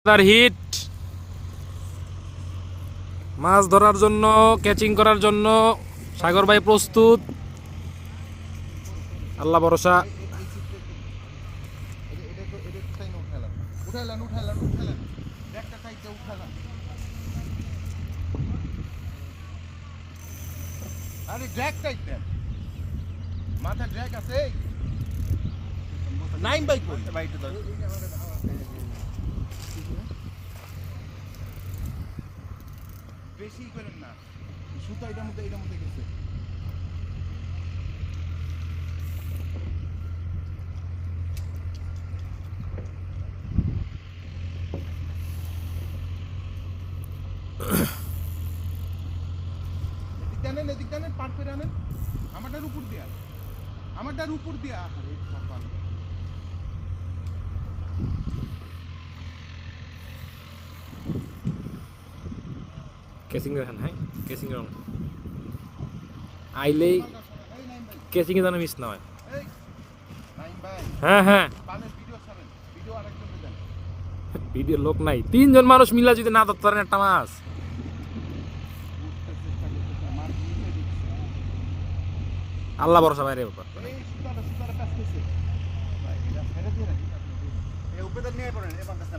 তার হিট মাছ ধরার জন্য, ক্যাচিং করার জন্য সাগর ভাই প্রস্তুত। আল্লাহ ভরসা। আরে ড্র্যাগ টাইট দেন, মাথা ড্র্যাগ আছে নাইম বাইক কই বাইক তো বেশি করেন না, সুতা এটার মধ্যে গেছে। এদিক টানেন পার করে আনেন, আমারটার উপর দিয়া, আরে ভগবান। ক্যাচিং দেখেন, হ্যাঁ ক্যাচিং এর আইলেই ক্যাচিং এ যেন মিস না হয়। এই নাইম ভাই, হ্যাঁ হ্যাঁ পানের ভিডিও ছাড়েন, ভিডিও আরেকজন দেন। ভিডিও লোক নাই, 3 জন মানুষ মিলা যদি না ধরতে পারেন একটা মাছ। আল্লাহ ভরসা বাইরে ব্যাপার। এই সুতাটা কাজ করছে ভাই, এটা ছেড়ে দিয়ে রাখি, এই উপরে নিয়ে পড়েন, এই বাঙ্গাস